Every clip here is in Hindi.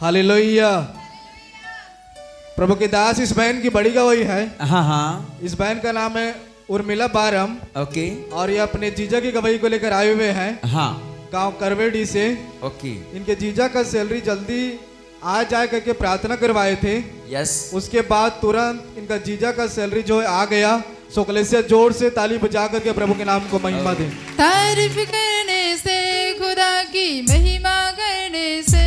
हालेलुया। प्रभु के दास इस बहन की बड़ी गवाही है। हाँ हाँ। इस बहन का नाम है उर्मिला बारम। ओके। और ये अपने जीजा की गवाही को लेकर आए हुए हैं। हाँ। गांव करवेडी से। ओके। इनके जीजा का सैलरी जल्दी आ जाए करके प्रार्थना करवाए थे। यस। उसके बाद तुरंत इनका जीजा का सैलरी जो है आ गया। सो कलीसिया जोर से ताली बजा करके प्रभु के नाम को महिमा दें। तारीफ करने से खुदा की महिमा करने से,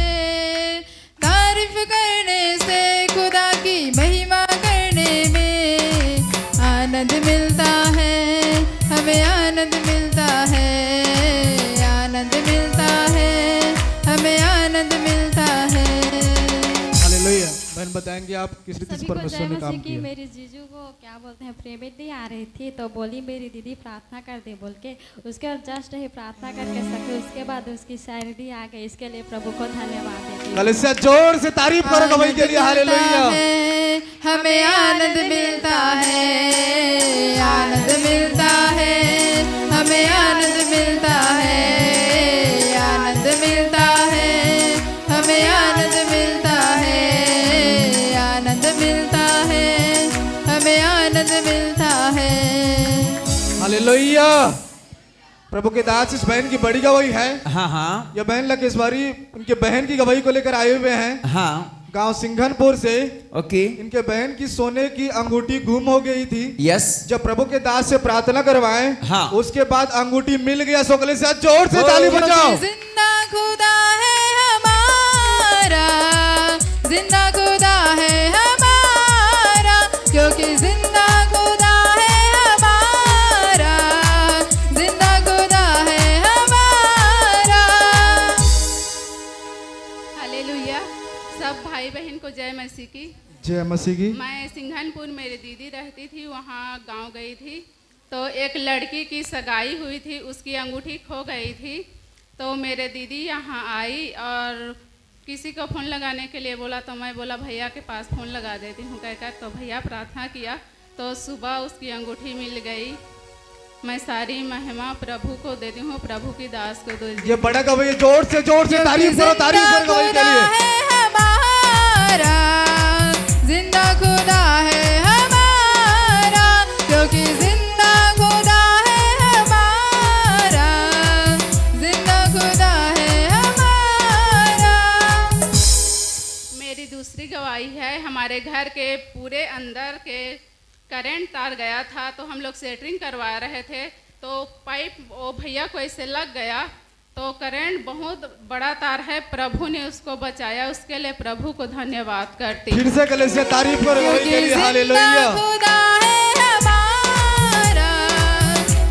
तारीफ करने से खुदा की महिमा करने में आनंद मिलता है, हमें आनंद मिलता है, आनंद मिलता है, हमें आनंद मिलता है। हालेलुया। बहन बताएंगे आप किस रीति से परमेश्वर ने काम किया? मेरे जीजू को क्या बोलते हैं प्रेमित आ रही थी तो बोली मेरी दीदी प्रार्थना कर दे बोल के, उसके बाद जस्ट ही प्रार्थना करके सके, उसके बाद उसकी सैलरी आ गई। इसके लिए प्रभु को धन्यवाद देती हूं। कलीसिया जोर से तारीफ करो गवाही के लिए। हालेलुया। हमें आनंद मिलता है, आनंद मिलता है, हमें आनंद मिलता है, आनंद मिलता है, हमें आनंद मिलता है, आनंद मिलता है, हमें आनंद मिलता है। हालेलुया। प्रभु के दास इस बहन की बड़ी गवाही है। हाँ हाँ। यह बहन लकेश्वरी उनके बहन की गवाही को लेकर आए हुए हैं। हाँ। गांव सिंघनपुर से। ओके। इनके बहन की सोने की अंगूठी गुम हो गई थी। यस। जब प्रभु के दास से प्रार्थना करवाए, हाँ, उसके बाद अंगूठी मिल गया। सो कलीसिया जोर से ताली बजाओ। जिंदा खुदा है हमारा, जिंदा खुदा है हमारा, क्योंकि जिंदा खुदा है हमारा, जिंदा खुदा है हमारा। हालेलुया। सब भाई बहन को जय मसीह की। जय मसीह की। मैं सिंघनपुर मेरी दीदी रहती थी, वहाँ गांव गई थी तो एक लड़की की सगाई हुई थी, उसकी अंगूठी खो गई थी। तो मेरे दीदी यहाँ आई और किसी को फ़ोन लगाने के लिए बोला, तो मैं बोला भैया के पास फ़ोन लगा देती हूँ कहकर। तो भैया प्रार्थना किया तो सुबह उसकी अंगूठी मिल गई। मैं सारी महिमा प्रभु को देती हूँ, प्रभु की दास को दो। ये बड़ा गवाही, जोर से तारीफ करो, तारीफ करो गवाही के लिए। हमारा जिंदा खुदा है हमारा, क्योंकि जिंदा खुदा है हमारा, जिंदा खुदा है हमारा। मेरी दूसरी गवाही है, हमारे घर के पूरे अंदर के करंट तार गया था तो हम लोग सेटरिंग करवा रहे थे, तो पाइप वो भैया को ऐसे लग गया तो करंट बहुत बड़ा तार है, प्रभु ने उसको बचाया, उसके लिए प्रभु को धन्यवाद करती हूं। फिर से कलीसिया तारीफ करो गवाही के लिए। हालेलुया। खुदा है हमारा,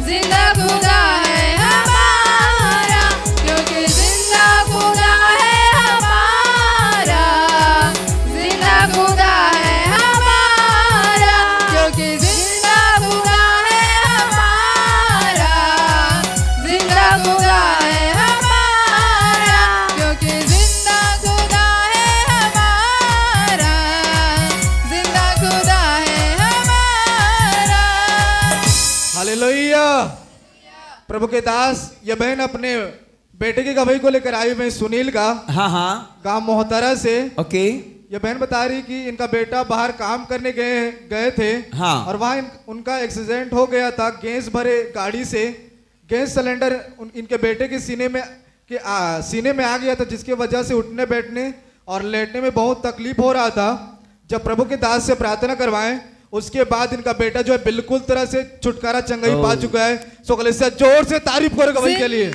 जिंदा खुदा है हमारा, क्योंकि जिंदा खुदा है हमारा, जिंदा खुदा है हमारा, क्योंकि जिंदा खुदा है हमारा, जिंदा खुदा है हमारा, क्योंकि जिंदा खुदा है हमारा, जिंदा खुदा है हमारा। हालेलुया। प्रभु के दास ये बहन अपने बेटे की गवाही को लेकर आई हुई सुनील का। हाँ हाँ। गांव मोहतरा से। ओके। ये बहन बता रही कि इनका बेटा बाहर काम करने गए थे। हाँ। और वहाँ उनका एक्सीडेंट हो गया था। गैस भरे गाड़ी से गैस सिलेंडर इनके बेटे के सीने में आ गया था, जिसकी वजह से उठने बैठने और लेटने में बहुत तकलीफ हो रहा था। जब प्रभु के दास से प्रार्थना करवाएं, उसके बाद इनका बेटा जो है बिल्कुल तरह से छुटकारा चंगाई पा चुका है। सो कलीसिया जोर से तारीफ करो गवाही के लिए।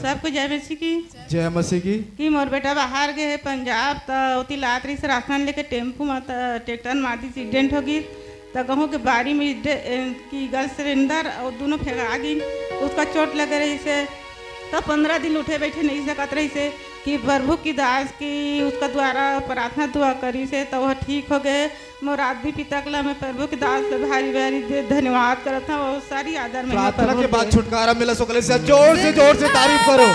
सबको जय मसीह की। जय मसीह की। कि मोर बेटा बाहर गए पंजाब, तो उती लातरी से राशन लेके टेम्पू में ट्रैक्टर मारती एक्सीडेंट हो गई। तो गहूँ के बारी में की गैस सिलेंडर और दोनों फेंका गई, उसका चोट लगे रही से। तो 15 दिन उठे बैठे नहीं सकत रही से। कि प्रभु की दास की उसका द्वारा प्रार्थना दुआ करी से तो वह ठीक हो गए। मोर आदमी पिता कला में प्रभु की दास से भारी भारी धन्यवाद करता हूँ। और सारी आदर में प्रार्थना के बाद छुटकारा मिला। सो कलेसिया जोर से तारीफ करो।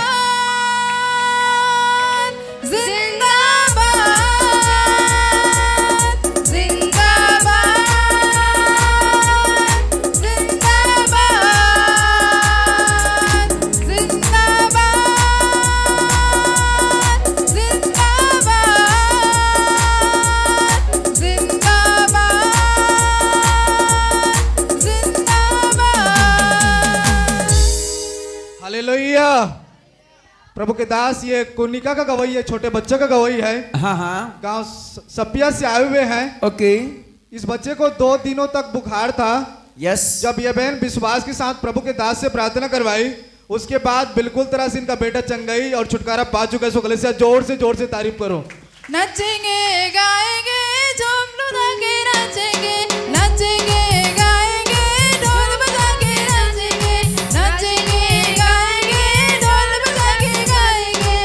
हालेलुया। प्रभु के दास ये कोनिका का गवाही है, छोटे बच्चे का गवाही है। हाँ गांव सपिया से आए हुए हैं। ओके। इस बच्चे को 2 दिनों तक बुखार था। यस। जब यह बहन विश्वास के साथ प्रभु के दास से प्रार्थना करवाई, उसके बाद बिल्कुल तरह से इनका बेटा चंगाई और छुटकारा पा चुका है। सो कलेसिया जोर से तारीफ करो। नचेंगे गाएंगे झूम लुदा के नाचेंगे, नचेंगे गाएंगे ढोल बजा के नाचेंगे, नचेंगे गाएंगे ढोल बजा के गाएंगे।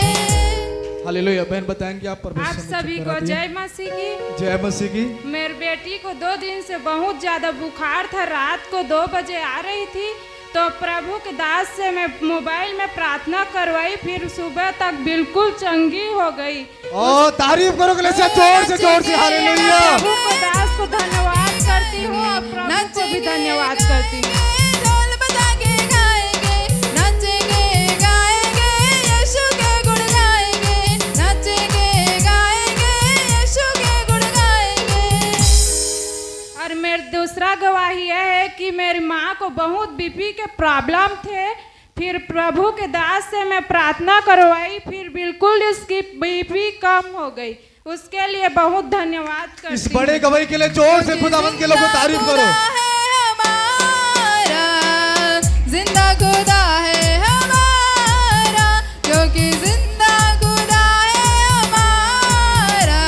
हालेलुया। बहन बताएंगे आप परमेश्वर आप ने सभी छुटकारा को दिया। जय मसीह की। जय मसीह की। मेरी बेटी को 2 दिन से बहुत ज्यादा बुखार था। रात को 2 बजे आ रही थी तो प्रभु के दास से मैं मोबाइल में प्रार्थना करवाई, फिर सुबह तक बिल्कुल चंगी हो गई। ओ तारीफ करो कलेसिया जोर से। हालेलुया। प्रभु के दास को धन्यवाद करती हूँ और प्रभु को भी धन्यवाद करती हूँ। ढोल बजा के गाएंगे, नचेंगे गाएंगे यीशु के गुण गाएंगे, नचेंगे गाएंगे यीशु के गुण गाएंगे। और मेरी दूसरा गवाही यह है कि मेरी माँ को बहुत बीपी के प्रॉब्लम थे। फिर प्रभु के दास से मैं प्रार्थना करवाई, फिर बिल्कुल इसकी बीपी कम हो गई। उसके लिए बहुत धन्यवाद करती हूँ। इस बड़े गवाही के लिए जोर से खुदावंद के लोगों तारीफ करो। जिंदा खुदा है हमारा, क्योंकि जिंदा खुदा है हमारा,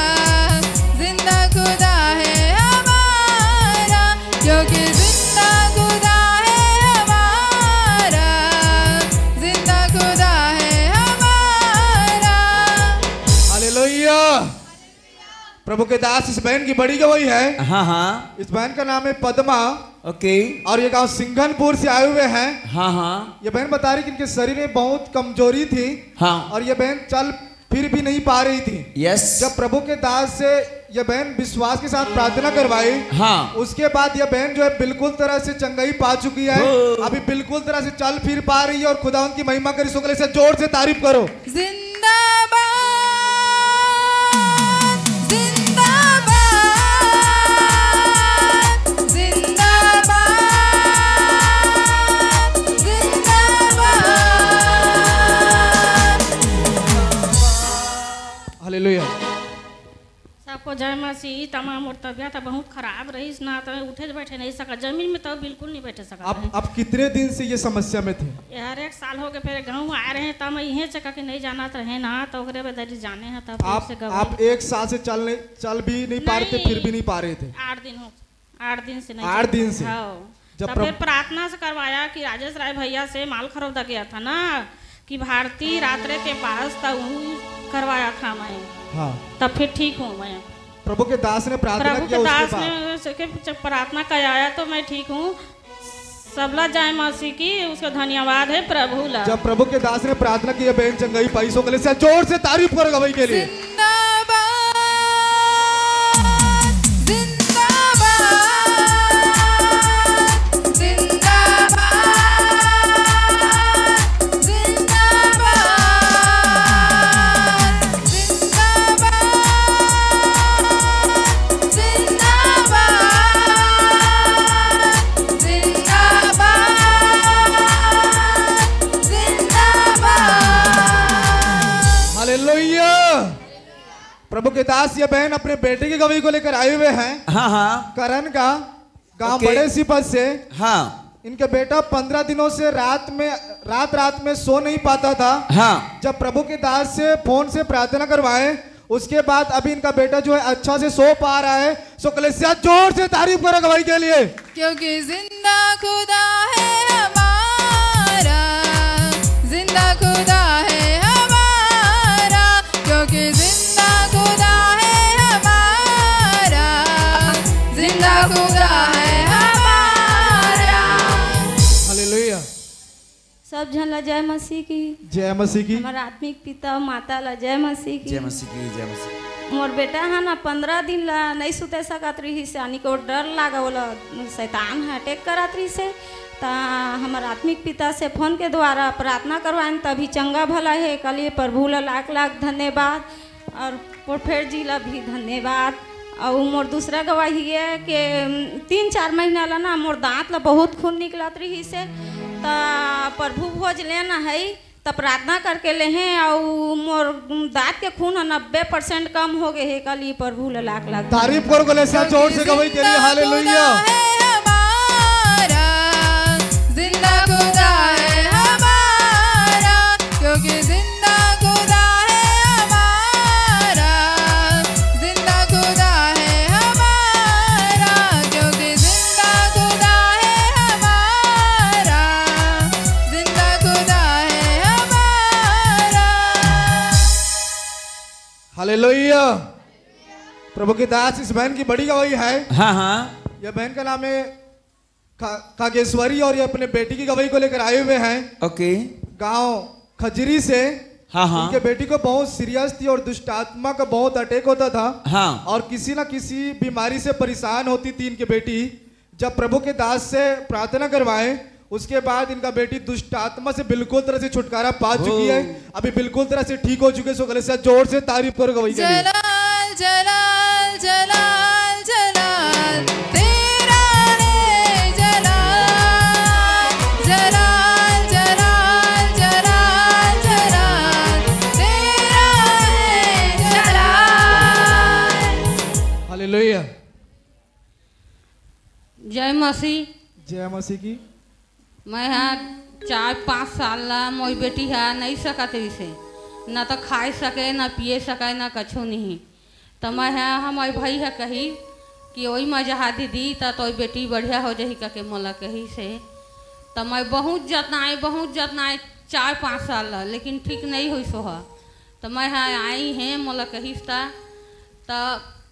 जिंदा खुदा है हमारा, क्योंकि जिंदा खुदा है हमारा, जिंदा खुदा है हमारा। हालेलुया। प्रभु के दास इस बहन की बड़ी गवाही है। हाँ। इस बहन का नाम है पद्मा। ओके। और ये गांव सिंघनपुर से आए हुए हैं। हाँ। ये बहन बता रही कि इनके शरीर में बहुत कमजोरी थी। हाँ। और ये बहन चल फिर भी नहीं पा रही थी। यस। जब प्रभु के दास से ये बहन विश्वास के साथ प्रार्थना करवाई, हाँ, उसके बाद ये बहन जो है बिल्कुल तरह से चंगाई पा चुकी है। अभी बिल्कुल तरह से चल फिर पा रही है और खुदावंद की महिमा करी। सो से जोर से तारीफ करो। जिंदाबाद, जिंदाबाद, जिंदाबाद, जिंदाबाद। हालेलुया। सबको जय मसीह। तमाम और तबियत बहुत खराब रही, ना तो उठे बैठे नहीं सका, जमीन में तो बिल्कुल नहीं बैठे सका। आप कितने दिन से ये समस्या में थे? यार 1 साल हो गए। फिर गाँव आ रहे हैं तब मैं यहीं चका के नहीं जाना तो है ना, तो ओकरे बदले जाने हैं तब से। आप 1 साल से चल भी नहीं पा रहे थे, फिर भी नहीं पा रहे थे? 8 दिन हो, 8 दिन से नहीं। 8 दिन से। जब फिर प्रार्थना से करवाया कि राजेश राय भैया से माल खरीदा गया था ना, कि भारती रात्रे के पास था, वहीं करवाया था मैं। हाँ। तब फिर ठीक हूँ मैं। प्रभु के दास ने प्रार्थना किया, उसके बाद जब प्रार्थना कराया तो मैं ठीक हूँ। सबला जय मसीह की, उसका धन्यवाद है प्रभु ला। जब प्रभु के दास ने प्रार्थना की, बहन चंगाई पाई। सो कलेसिया जोर से तारीफ करो गवाही के लिए। प्रभु के दास ये बहन अपने बेटे की गवाही को लेकर आए हुए हैं। हाँ। करण का गांव बड़े सिपत से। हाँ। इनका बेटा 15 दिनों से रात में सो नहीं पाता था। हाँ। जब प्रभु के दास से फोन से प्रार्थना करवाए, उसके बाद अभी इनका बेटा जो है अच्छा से सो पा रहा है। सो कलेसिया जोर से तारीफ करो गवाही के लिए। क्योंकि जिंदा खुदा है हमारा, जिंदा खुदा है हमारा, सब जन ला जय मसीह की। जय मसीह की। हमारा आत्मिक पिता माता ला जय मसीह की। जय मसीह की, जय मसीह। मोर बेटा है ना 15 दिन ला नहीं सुते सकत रही से, यानी को डर लागा बोला शैतान है अटैक करत रही से। ता हमारे आत्मिक पिता से फोन के द्वारा प्रार्थना करवाएं तभी चंगा भला है। कल ये प्रभु ला लाख लाख धन्यवाद और पोफेर जी ला भी धन्यवाद। और मोर दूसरा गवाही है कि 3-4 महीना ला ना मोर दांत ला बहुत खून निकलत रही से, ता प्रभु भोज लेना है तो प्रार्थना करके ले हैं और मोर दांत के खून 90% कम हो गए है। कल ये प्रभु ला लाख लाख तारीफ करो गले से जोर से गवाही के लिए। हालेलुया। जिंदा खुदा है हमारा, क्योंकि जिंदा खुदा है हमारा। जिंदा खुदा है हमारा, क्योंकि जिंदा खुदा है हमारा। जिंदा खुदा है हमारा। हालेलुया। प्रभु की दास इस बहन की बड़ी गवाही है। हाँ हाँ। यह बहन का नाम है कागेश्वरी और ये अपने बेटी की गवाही को लेकर आए हुए हैं। ओके। गांव खजरी से। हाँ हाँ। उनके बेटी को बहुत सीरियस थी और दुष्ट आत्मा का बहुत अटैक होता था। हाँ। और किसी ना किसी बीमारी से परेशान होती थी इनकी बेटी। जब प्रभु के दास से प्रार्थना करवाए उसके बाद इनका बेटी दुष्ट आत्मा से बिल्कुल तरह से छुटकारा पा चुकी है, अभी बिल्कुल तरह से ठीक हो चुके। सो गले से जोर से तारीफ करो गवाही के लिए। जलाल जलाल जलाल जलाल तेरा है जलाल। जलाल जलाल जलाल जलाल तेरा है जलाल। हालेलुया। जय मसीह। जय मसीह की। मैं यहाँ 4-5 साल ला मोई बेटी है नहीं सकत से, न तो खाए सके न पिए सके न कछो नहीं। तो मैं यहाँ हमारे भाई है कही कि वही मैं जहा दीदी तो बेटी बढ़िया हो जाही कके मोला कही से। तो मैं बहुत जतनाए 4-5 साल ला, लेकिन ठीक नहीं हुई सोहा। तो मैं यहाँ आई हैं मोला कही तो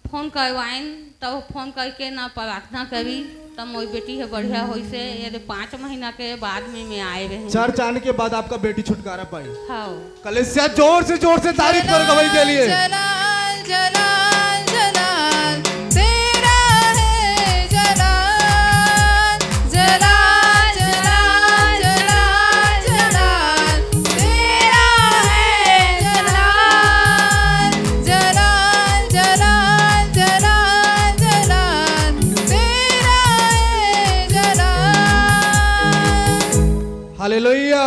फोन करवाइन, तो फोन करके ना प्रार्थना करी तब मोई बेटी है बढ़िया हुई से। यदि 5 महीना के बाद में मैं आए रहे चर्च आने के बाद आपका बेटी छुटकारा पाई। हाँ। कलेसिया जोर से तारीफ करो गवाही के लिए। जलाल जलाल जलाल तेरा है जलाल। जलाल जलाल जलाल जलाल तेरा है जलाल। जलाल जलाल जलाल जलाल तेरा है जलाल। हालेलुया।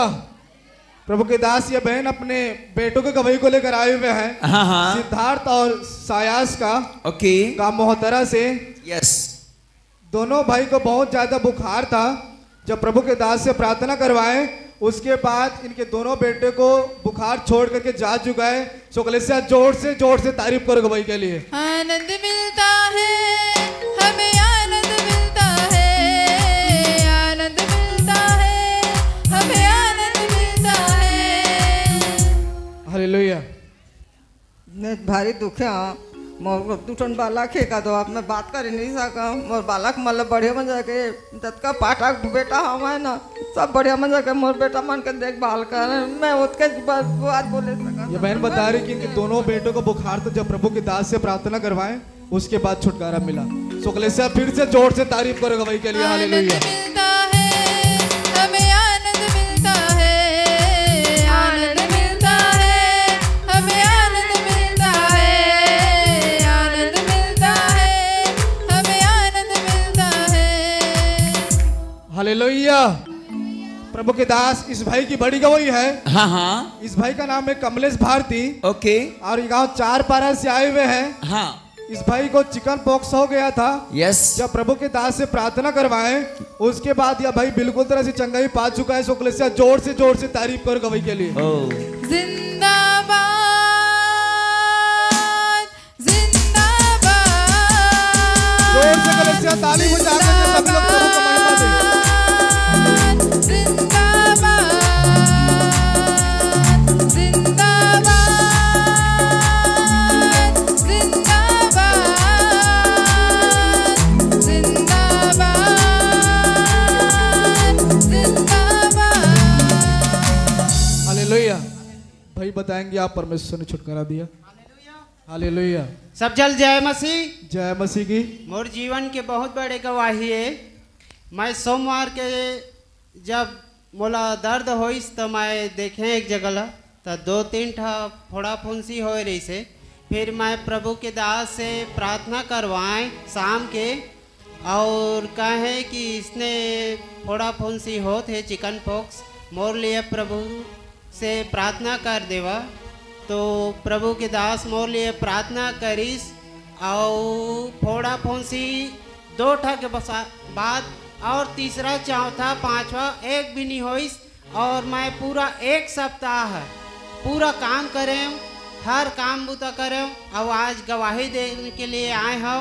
प्रभु के दास ये बहन अपने बेटों के गवाही को लेकर आए हुए हैं। हाँ हाँ। सिद्धार्थ और सायास का। ओके। गांव मोहतरा से। यस। दोनों भाई को बहुत ज्यादा बुखार था। जब प्रभु के दास से प्रार्थना करवाए उसके बाद इनके दोनों बेटे को बुखार छोड़ करके जा चुका है। सो कलेसिया जोर से तारीफ करो गवाही के लिए। आनंद मिलता है हमें, आनंद मिलता है। आनंद मिलता है हमें, आनंद मिलता है। हालेलुया। मैं भारी दुख है। मोर 2 ठन बालक है का, तो आप मैं बात कर नहीं सका। मोर बालक मतलब बढ़िया मन जाके तत्का पाठक बेटा हमारे ना सब बढ़िया मन जाके मोर बेटा मन के देखभाल कर। मैं उसके बात बोले सका। ये बहन बता रही कि इनके दोनों बेटों को बुखार था। जब प्रभु के दास से प्रार्थना करवाए उसके बाद छुटकारा मिला। सो कलेसिया फिर से जोर से तारीफ करो गवाही के लिए। हालेलुया। मिलता है हमें, आनंद मिलता है। आनंद मिलता है हमें, आनंद मिलता है। आनंद मिलता है हमें, आनंद मिलता है। हालेलुया। प्रभु के दास इस भाई की बड़ी गवाही है। हाँ हाँ। इस भाई का नाम है कमलेश भारती। ओके। और ये गाँव 4 से आए हुए हैं। हाँ। इस भाई को चिकन पॉक्स हो गया था। यस। जब प्रभु के दास से प्रार्थना करवाए उसके बाद यह भाई बिल्कुल तरह से चंगाई पा चुका है। सो कलेसिया जोर से तारीफ करो गवाही के लिए। जिंदाबाद जिंदाबाद। जोर से कलेसिया ताली बजा के सब लोग प्रभु को महिमा दें। जिंदाबाद जिंदाबाद जिंदाबाद जिंदाबाद जिंदाबाद। बताएंगे आप परमेश्वर ने छुटकारा दिया। हालेलुया। सब जल जय मसीह। जय मसीह की। मोर जीवन के बहुत बड़े गवाही है। मैं सोमवार के जब मोला दर्द होइस तो मैं देखे एक जगह तो 2-3 ठा फोड़ा फुंसी हो रही से। फिर मैं प्रभु के दास से प्रार्थना करवाएं शाम के और कहे कि इसने फोड़ा फुंसी हो थे चिकन पॉक्स मोर लिए प्रभु से प्रार्थना कर देवा। तो प्रभु के दास मोर लिए प्रार्थना करीस और फोड़ा फुंसी 2 ठा के बाद और तीसरा चौथा पांचवा एक भी नहीं होइस। और मैं पूरा 1 सप्ताह पूरा काम करें, हर काम बुता करें और आज गवाही देने के लिए आए हो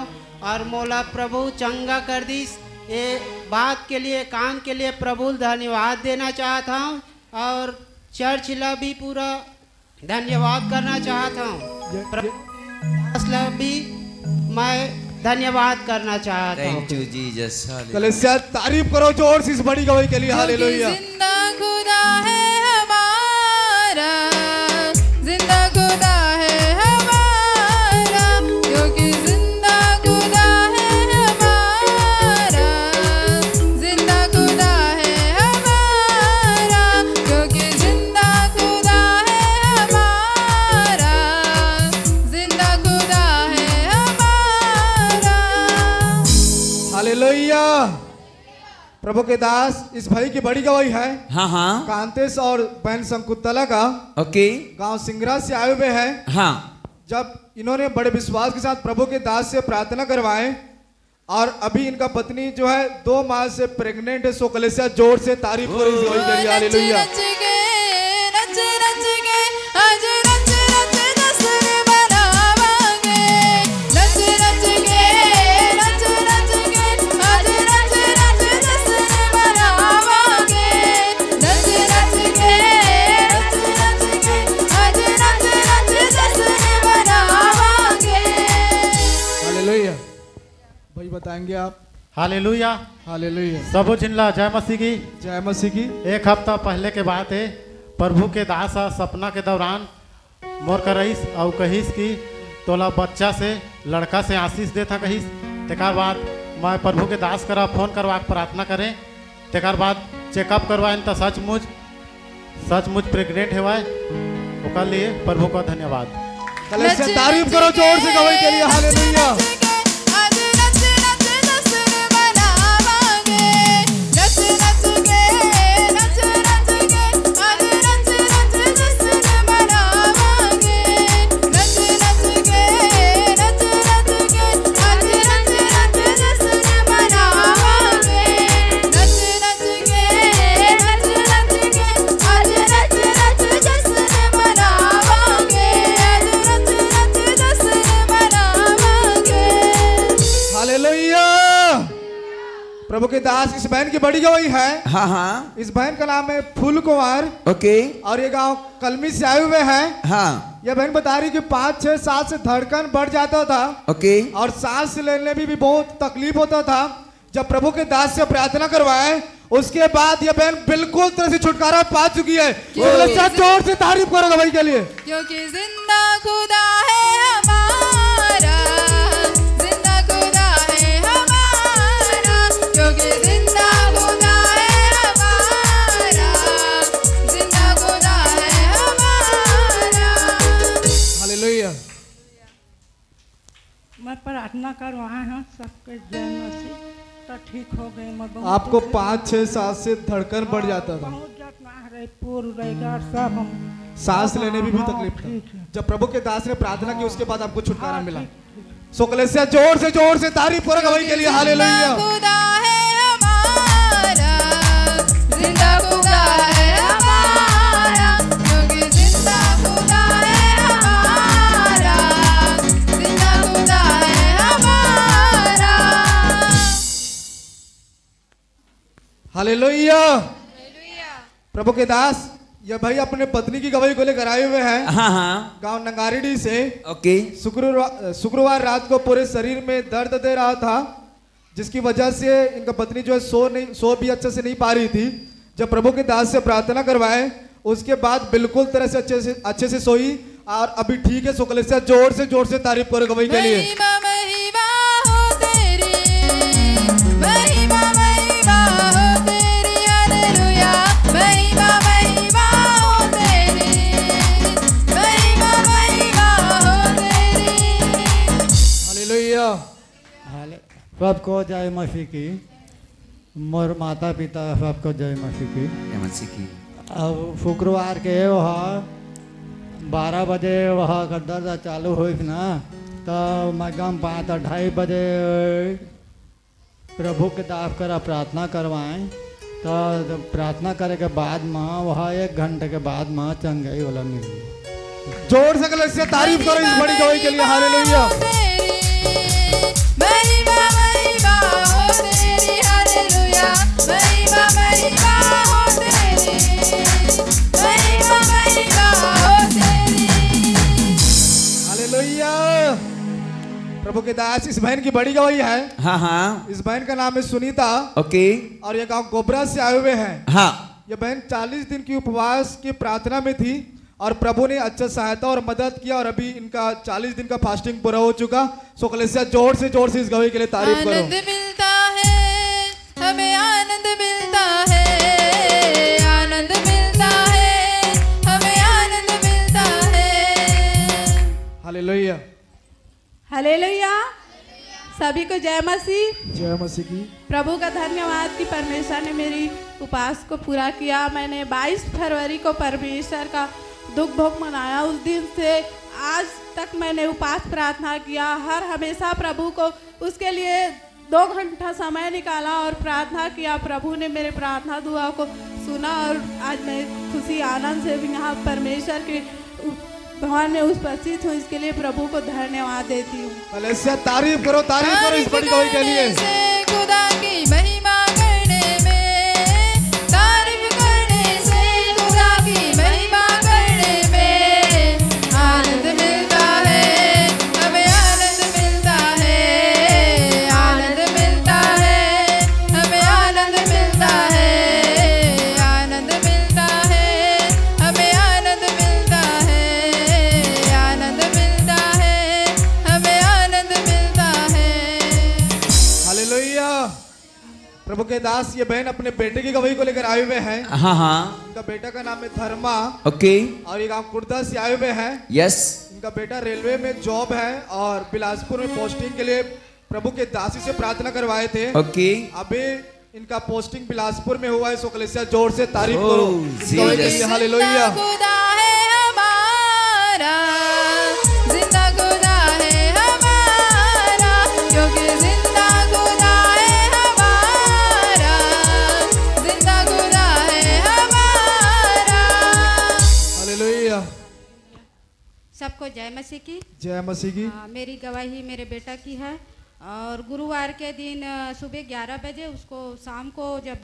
और मोला प्रभु चंगा कर दीस। ये बात के लिए काम के लिए प्रभु धन्यवाद देना चाहता हूँ और चर्च ला भी पूरा धन्यवाद करना चाहता हूँ। भी मैं धन्यवाद करना चाहता हूँ। Thank you Jesus. कलीसिया तारीफ करो जोर से इस बड़ी गवाही के लिए। हालेलुया। जिंदा खुदा है हमारा, जिंदा खुदा है हमारा, क्योंकि जिंदा खुदा है हमारा, जिंदा खुदा है हमारा, क्योंकि जिंदा खुदा है हमारा, जिंदा खुदा है हमारा। हालेलुया। प्रभु के दास इस भाई की बड़ी गवाही है। हाँ हाँ। कांतेश और बहन संकुतला का ओके। गांव सिंगरा से आए हुए हैं। हाँ। जब इन्होंने बड़े विश्वास के साथ प्रभु के दास से प्रार्थना करवाए और अभी इनका पत्नी जो है 2 माह से प्रेग्नेंट है। सो कलीसिया जोर से तारीफ करो इस गवाही के लिए। हालेलुया। नच के आज नच नच जश्न मनावांगे, नच नच के आज नच नच जश्न मनावांगे, नच नच के आज नच नच जश्न मनावांगे। हालेलुया। भाई बताएंगे आप। हालेलुया। हालेलुया। सबो जिनला जय मसीह की। जय मसीह की। 1 हफ्ता पहले के बात है। प्रभु के दास सपना के दौरान मोर का रईस और कहिस की तोला बच्चा से लड़का से आशीष देता कहिस। तेकर बाद मैं प्रभु के दास करा फोन करवा के प्रार्थना करें। तेकर बाद चेकअप करवाएं तो सचमुच प्रेग्नेंट हेवाए। ओकर लिए प्रभु का धन्यवाद। कलीसिया तारीफ करो जोर से गवाही के लिए। हालेलुया। आज नच नच जश्न मनावांगे, नच नच के आज नच नच जश्न मनावांगे, नच नच के आज नच नच जश्न मनावांगे, नच नच के आज नच नच जश्न मनावांगे, आज नच नच जश्न मनावांगे। हालेलुया। प्रभु के दास इस बहन की बड़ी गवाही है। हाँ हाँ। इस बहन का नाम है फूल कुमार ओके। और ये गांव कलमी से आए हुए हैं। हाँ। ये बहन बता रही कि 5-6 साल से धड़कन बढ़ जाता था ओके। और सांस लेने में भी बहुत तकलीफ होता था। जब प्रभु के दास से प्रार्थना करवाए उसके बाद ये बहन बिल्कुल तरह से छुटकारा पा चुकी है। जोर से तारीफ करो गवाही के लिए। क्योंकि जिंदा खुदा है हमारा, जिंदा खुदा है हमारा, क्योंकि जिंदा खुदा है हमारा, जिंदा खुदा है हमारा। हालेलुया। मैं प्रार्थना कर वहाँ हूँ सबके जय मसीह तो ठीक हो गए। मैं बहुत आपको 5-6 साल से धड़कन बढ़ जाता था, बहुत जतना रहे पूर्व रहेगा सब हम सांस लेने में भी तकलीफ ठीक था। है। जब प्रभु के दास ने प्रार्थना की उसके बाद आपको छुटकारा मिला। सो कलीसिया जोर से तारीफ करो गवाही के लिए। हालेलुया। खुदा है हमारा, जिंदा खुदा है हमारा, क्योंकि जिंदा खुदा है हमारा, जिंदा खुदा है हमारा। हालेलुया। प्रभु के दास ये भाई अपने पत्नी की गवाही को लेकर आए हुए हैं। हाँ हाँ। गांव नंगारीडी से। ओके। शुक्रवार रात को पूरे शरीर में दर्द दे रहा था, जिसकी वजह से इनका पत्नी जो है सो भी अच्छे से नहीं पा रही थी। जब प्रभु के दास से प्रार्थना करवाए उसके बाद बिल्कुल तरह से अच्छे से सोई और अभी ठीक है। सो कलेसिया जोर से तारीफ करो गवाही के लिए। महिमा महिमा हो तेरी, महिमा महिमा हो तेरी, हालेलुया। महिमा महिमा हो तेरी, महिमा महिमा हो तेरी। हालेलुया। सबको जय मसीह की। मोर माता पिता सबको जय मसीह की। जय मसीह की। अब शुक्रवार के वह 12 बजे वह दर्द चालू हुई ना, तो मगम 5-2:30 बजे प्रभु के दास करा प्रार्थना करवाएं। तो प्रार्थना करे के बाद में वह 1 घंटे के बाद में चंगाई वाला मिल गई। जोर से कलेसिया तारीफ करो इस बड़ी गवाही के लिए। हालेलुया। महिमा महिमा हो तेरी, हालेलुया। महिमा महिमा हो तेरी, महिमा महिमा हो तेरी। हालेलुया। प्रभु के दास इस बहन की बड़ी गवाही है। हाँ हाँ। इस बहन का नाम है सुनीता। ओके। और ये गांव गोबरा से आए हुए हैं। हाँ। ये बहन 40 दिन की उपवास की प्रार्थना में थी और प्रभु ने अच्छा सहायता और मदद किया और अभी इनका 40 दिन का फास्टिंग पूरा हो चुका। सो कलेसिया जोर से इस गवाही के लिए तारीफ करो। आनंद मिलता है हमें, आनंद मिलता है, आनंद मिलता है हमें, आनंद मिलता है। हालेलुया। हालेलुया। सभी को जय मसीह। जय मसीह की। प्रभु का धन्यवाद कि परमेश्वर ने मेरी उपवास को पूरा किया। मैंने 22 फरवरी को परमेश्वर का दुख भोग मनाया। उस दिन से आज तक मैंने उपवास प्रार्थना किया। हर हमेशा प्रभु को उसके लिए 2 घंटा समय निकाला और प्रार्थना किया। प्रभु ने मेरे प्रार्थना दुआ को सुना और आज मैं खुशी आनंद से भी यहाँ परमेश्वर के भगवान में उपस्थित हूँ। इसके लिए प्रभु को धन्यवाद देती हूँ। कलेसिया तारीफ करो इस बड़ी गवाही के लिए। खुदा की महिमा करने में, तारीफ करने से खुदा की महिमा करने में आनंद मिलता है हमें, आनंद मिलता है, आनंद मिलता है हमें, आनंद मिलता है, आनंद मिलता है हमें, आनंद मिलता है, आनंद मिलता है हमें, आनंद मिलता है। हालेलुया। प्रभु के दास ये बहन अपने बेटे की गवाही को लेकर आए हुए हैं। हाँ हाँ। इनका बेटा का नाम है धर्मा। ओके। और ये गांव कुर्दा से आए हुए हैं। यस। इनका बेटा रेलवे में जॉब है और बिलासपुर में पोस्टिंग के लिए प्रभु के दासी से प्रार्थना करवाए थे। ओके। अभी इनका पोस्टिंग बिलासपुर में हुआ है। सो कलेसिया जोर से तारीफ करो इस गवाही के लिए। हालेलुया। खुदा है हमारा, जिंदा खुदा है हमारा, क्योंकि जिंदा खुदा है हमारा, जिंदा खुदा है हमारा। हालेलुया। सबको जय मसीह की। जय मसीह की। मेरी गवाही मेरे बेटा की है। और गुरुवार के दिन सुबह 11 बजे उसको शाम को जब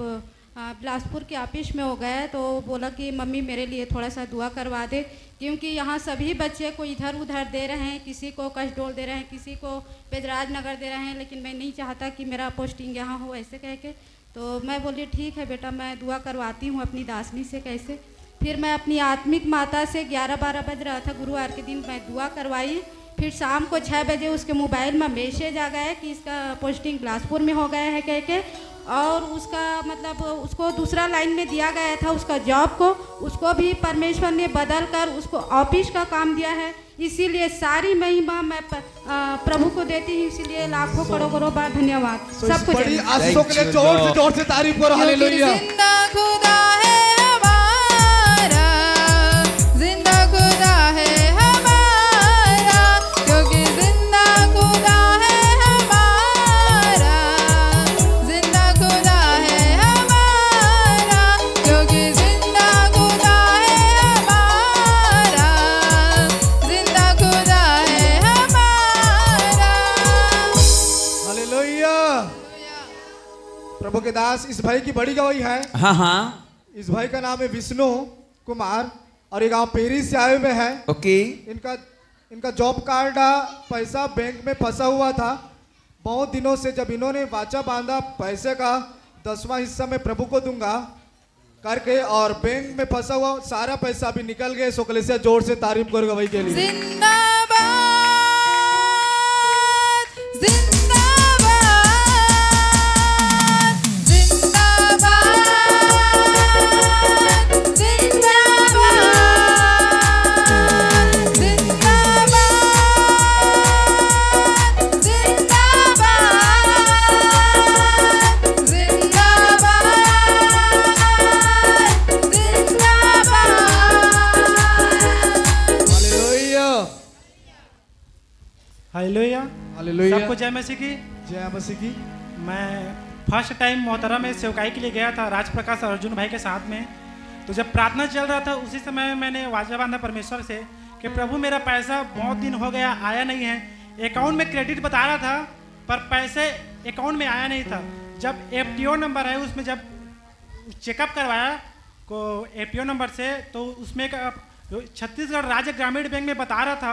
बिलासपुर के ऑफिस में हो गए तो बोला कि मम्मी मेरे लिए थोड़ा सा दुआ करवा दे, क्योंकि यहाँ सभी बच्चे को इधर उधर दे रहे हैं, किसी को कसडोल दे रहे हैं, किसी को पेजराज नगर दे रहे हैं, लेकिन मैं नहीं चाहता कि मेरा पोस्टिंग यहाँ हो ऐसे कह के। तो मैं बोली ठीक है बेटा, मैं दुआ करवाती हूँ अपनी दासनी से कैसे। फिर मैं अपनी आत्मिक माता से 11-12 बज रहा था गुरुवार के दिन, मैं दुआ करवाई। फिर शाम को 6 बजे उसके मोबाइल में मैसेज आ गया कि इसका पोस्टिंग बिलासपुर में हो गया है कह के, और उसका मतलब उसको दूसरा लाइन में दिया गया था उसका जॉब को, उसको भी परमेश्वर ने बदल कर उसको ऑफिस का काम दिया है। इसीलिए सारी महिमा मैं प्रभु को देती हूँ, इसीलिए लाखों करोड़ों बार धन्यवाद। सबको बड़ी आशीषों के लिए जोर से तारीफ करो। हालेलुया। जिंदा खुदा है हमारा, जिंदा खुदा है हमारा, क्योंकि जिंदा खुदा है हमारा, जिंदा खुदा है हमारा, क्योंकि जिंदा खुदा है हमारा, जिंदा खुदा है हमारा। हालेलुया। प्रभु के दास इस भाई की बड़ी गवाही है। हाँ हाँ। इस भाई का नाम है विष्णु कुमार और ये गांव पेरी से आए हुए हैं। ओके। इनका जॉब कार्ड पैसा बैंक में फंसा हुआ था बहुत दिनों से। जब इन्होंने वाचा बांधा पैसे का 10वां हिस्सा मैं प्रभु को दूंगा, करके और बैंक में फंसा हुआ सारा पैसा अभी निकल गए। सो कलेसिया जोर से तारीफ करो गवाही के लिए। जिंदाबाद जिंदाबाद जिंदाबाद जिंदाबाद जिंदाबाद हालेलुया हालेलुया। सबको जय मसीह की। जय मसीह की। मैं फर्स्ट टाइम मोहतरा में सेवकाई के लिए गया था राज प्रकाश और अर्जुन भाई के साथ में। तो जब प्रार्थना चल रहा था उसी समय मैंने वाचा बांधा परमेश्वर से कि प्रभु मेरा पैसा बहुत दिन हो गया आया नहीं है। अकाउंट में क्रेडिट बता रहा था पर पैसे अकाउंट में आया नहीं था। जब FTO नंबर है उसमें जब चेकअप करवाया को FTO नंबर से तो उसमें छत्तीसगढ़ राज्य ग्रामीण बैंक में बता रहा था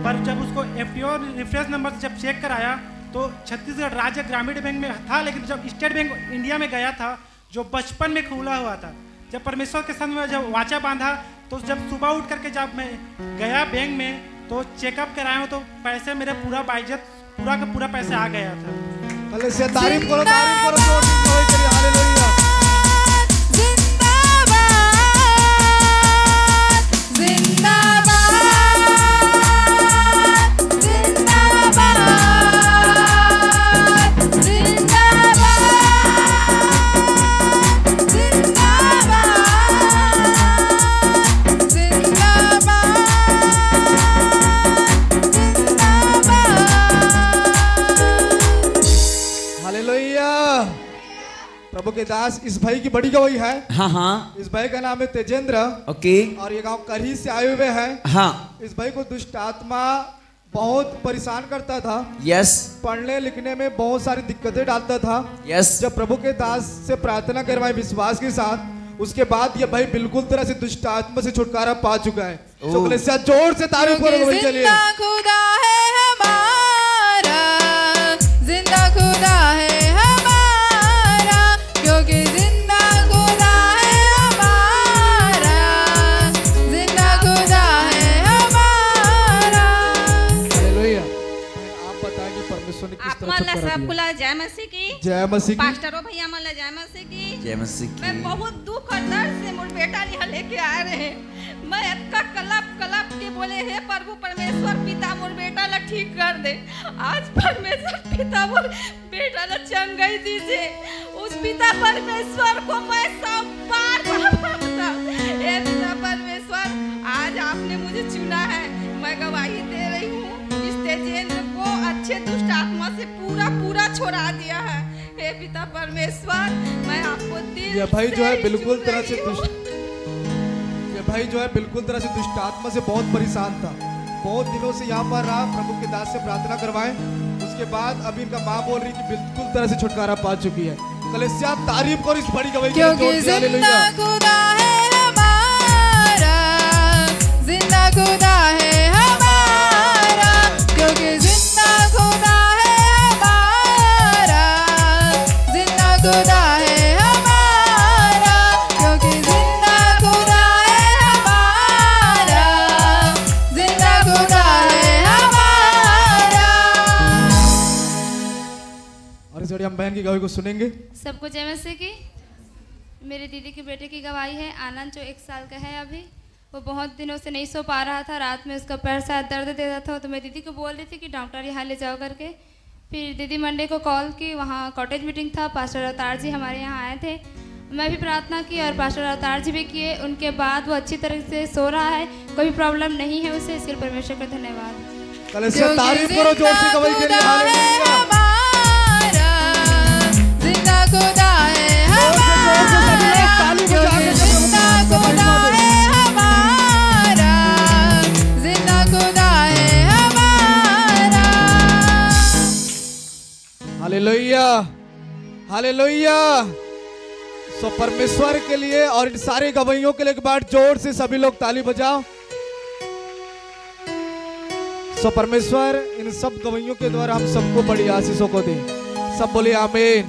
पर जब उसको FTO रेफरेंस नंबर से जब चेक कराया तो छत्तीसगढ़ राज्य ग्रामीण बैंक में था, लेकिन जब स्टेट बैंक इंडिया में गया था जो बचपन में खुला हुआ था। जब परमेश्वर के संग में जब वाचा बांधा तो जब सुबह उठ करके जब मैं गया बैंक में तो चेकअप कराया तो पैसे मेरे पूरा बाइज्जत पूरा का पूरा पैसे आ गया था। तारीफ करो जोर से हालेलुया। प्रभु के दास इस भाई की बड़ी गवाही है। हाँ हाँ। इस भाई का नाम है तेजेंद्र। ओके। और ये गांव करही से आए हुए हैं। हाँ। इस भाई को दुष्ट आत्मा बहुत परेशान करता था। यस। पढ़ने लिखने में बहुत सारी दिक्कतें डालता था। यस। जब प्रभु के दास से प्रार्थना करवाए विश्वास के साथ उसके बाद ये भाई बिल्कुल तरह से दुष्ट आत्मा से छुटकारा पा चुका है। जोर से तारीफ करो गवाही के लिए। खुदा है हमारा, जिंदा खुदा है क्योंकि जिंदा खुदा है हमारा, जिंदा खुदा है हमारा। हालेलुया। आप बताएंगे परमेश्वर ने किस तरह छुटकारा दिया। सबकुला जय मसीह की। जय मसीह की। पास्टरों भैया मला जय मसीह की। जय मसीह की। मैं बहुत दुख और दर्द से मोर बेटा यहाँ लेके आ रहे हैं। मैं इतना कलप के बोले हे प्रभु परमेश्वर पिता मोर बेटा ला ठीक कर दे। आज परमेश्वर पिता मोर बेटा ला चंगाई दीजिए। उस पिता परमेश्वर को मैं सब बार मांगता। हे पिता परमेश्वर आज आपने मुझे चुना है, मैं गवाही दे रही हूँ। इस तेजेंद्र को अच्छे दुष्ट आत्मा से पूरा छोड़ा दिया है। हे पिता परमेश्वर मैं आपको दिल ये भाई जो है बिल्कुल तरह से दुष्ट आत्मा से बहुत परेशान था। बहुत दिनों से यहाँ पर रहा, प्रभु के दास से प्रार्थना करवाए। उसके बाद अभी इनका माँ बोल रही कि बिल्कुल तरह से छुटकारा पा चुकी है। कलेसिया तारीफ करो इस बड़ी गवाही के लिए। क्योंकि जिंदा खुदा है हमारा, जिंदा खुदा है हमारा, क्योंकि जिंदा खुदा है हमारा, जिंदा खुदा है हमारा, क्योंकि जिंदा खुदा है हमारा, जिंदा खुदा है हमारा। और इस हम बहन की गवाही को सुनेंगे। सबको जय मसीह की। मेरे दीदी के बेटे की गवाही है। आनंद जो 1 साल का है अभी, वो बहुत दिनों से नहीं सो पा रहा था। रात में उसका पैर शायद दर्द दे रहा था तो मैं दीदी को बोल रही थी कि डॉक्टर यहाँ ले जाओ करके। फिर दीदी मंडे को कॉल की, वहाँ कॉटेज मीटिंग था। पास्टर अवतार जी हमारे यहाँ आए थे, मैं भी प्रार्थना की और पास्टर अवतार जी भी किए। उनके बाद वो अच्छी तरह से सो रहा है, कोई प्रॉब्लम नहीं है उसे। इसके लिए परमेश्वर का धन्यवाद। तारीफ करो जोर से गवाही के लिए। हालेलुया। जिंदा खुदा है हमारा, क्योंकि जिंदा खुदा है हमारा, जिंदा खुदा है हमारा। Hallelujah hallelujah. सो परमेश्वर के लिए और इन सारे गवाहियों के लिए एक बार जोर से सभी लोग ताली बजाओ। सो परमेश्वर इन सब गवाहियों के द्वारा हम सबको बड़ी आशीषों को दे। सब बोले आमीन।